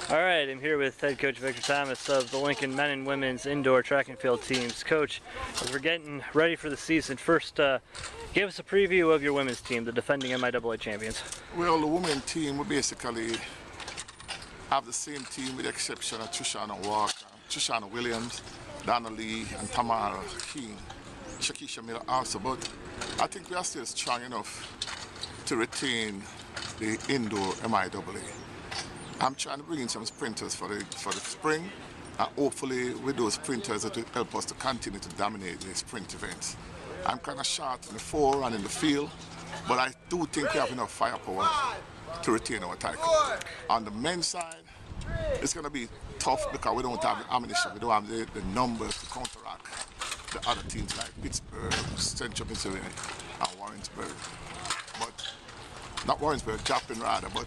All right, I'm here with head coach Victor Thomas of the Lincoln men and women's indoor track and field teams. Coach, as we're getting ready for the season, first give us a preview of your women's team, the defending MIAA champions. Well, the women's team, we basically have the same team with the exception of Trishana Walker, Trishana Williams, Donna Lee, and Tamara King, Shakisha Miller also. But I think we are still strong enough to retain the indoor MIAA. I'm trying to bring in some sprinters for the spring, and hopefully with those sprinters it will help us to continue to dominate the sprint events. I'm kind of short in the 4 and in the field, but I do think we have enough firepower to retain our title. On the men's side, it's going to be tough because we don't have the ammunition, we don't have the numbers to counteract the other teams like Pittsburgh, Central Pennsylvania, and Warrensburg. But not Warrensburg, Joplin rather, but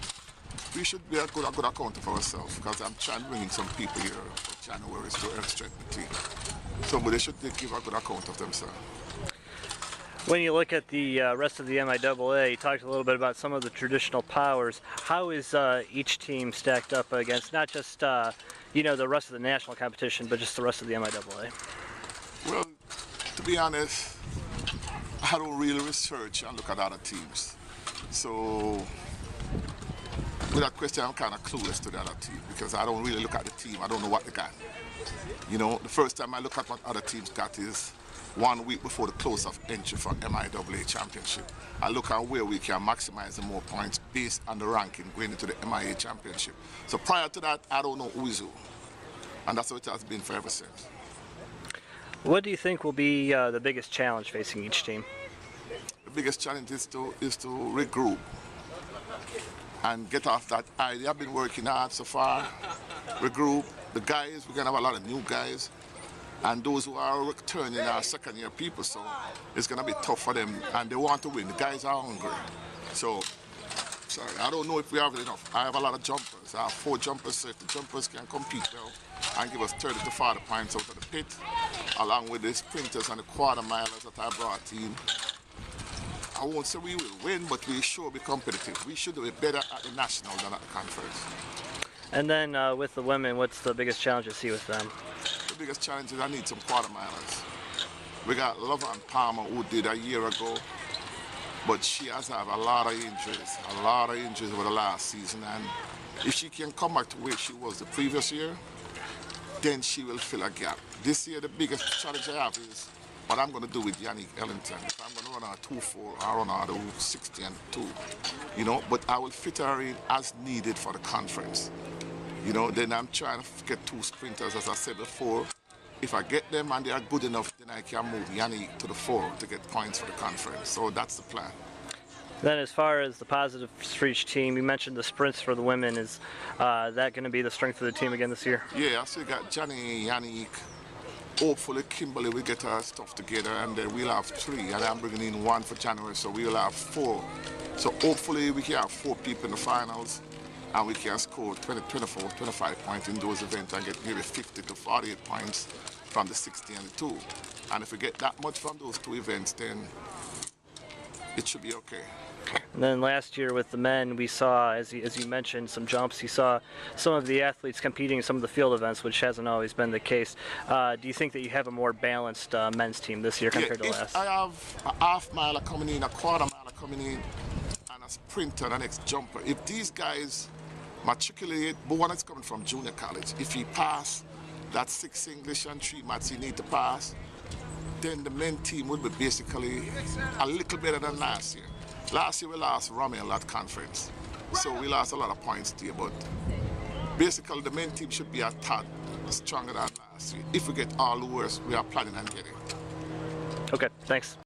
we should be a good account for ourselves because I'm trying to bring in some people here for January to help strengthen the team. So, but they should give a good account of themselves. When you look at the rest of the MIAA, you talked a little bit about some of the traditional powers. How is each team stacked up against not just the rest of the national competition, but just the rest of the MIAA? Well, to be honest, I don't really research and look at other teams. So, with that question, I'm kind of clueless to the other team because I don't really look at the team. I don't know what they got. The first time I look at what other teams got is 1 week before the close of entry for MIAA Championship. I look at where we can maximize the more points based on the ranking going into the MIA Championship. So prior to that, I don't know who is who. And that's what it has been for ever since. What do you think will be the biggest challenge facing each team? The biggest challenge is to regroup and get off that idea. I've been working hard so far. Regroup. The guys, we're going to have a lot of new guys. And those who are returning are second-year people, so it's going to be tough for them. And they want to win. The guys are hungry. So, sorry, I don't know if we have enough. I have a lot of jumpers. I have 4 jumpers, so if the jumpers can compete well and give us 30 to 40 points out of the pit, along with the sprinters and the quarter milers that I brought in, I won't say we will win, but we sure be competitive. We should do it better at the national than at the conference. And then with the women, what's the biggest challenge you see with them? The biggest challenge is I need some quarter milers. We got Lover and Palmer who did a year ago, but she has had a lot of injuries over the last season. And if she can come back to where she was the previous year, then she will fill a gap. This year, the biggest challenge I have is what I'm going to do with Yannick Ellington. If I'm going to run a 2-4, I'll run out of 60 and 2. But I will fit her in as needed for the conference. Then I'm trying to get 2 sprinters, as I said before. If I get them and they are good enough, then I can move Yannick to the 4 to get points for the conference. So that's the plan. Then as far as the positives for each team, you mentioned the sprints for the women. Is that going to be the strength of the team again this year? Yeah, I still got Johnny, Yannick. Hopefully Kimberly will get her stuff together and then we'll have 3. And I'm bringing in 1 for January, so we'll have 4. So hopefully we can have 4 people in the finals and we can score 20, 24, 25 points in those events and get maybe 50 to 48 points from the 60 and the 2. And if we get that much from those 2 events, then it should be okay. And then last year with the men, we saw, as you mentioned, some jumps. You saw some of the athletes competing in some of the field events, which hasn't always been the case. Do you think that you have a more balanced men's team this year compared to last? I have a half miler coming in, a quarter miler coming in, and a sprinter, and an ex-jumper. If these guys matriculate, but one is coming from junior college, if he pass that 6 English and 3 maths he need to pass, then the men team would be basically a little better than last year. Last year we lost Rommel at conference, so we lost a lot of points there, but basically the men team should be a tad stronger than last year. If we get all the worst we are planning on getting. Okay, thanks.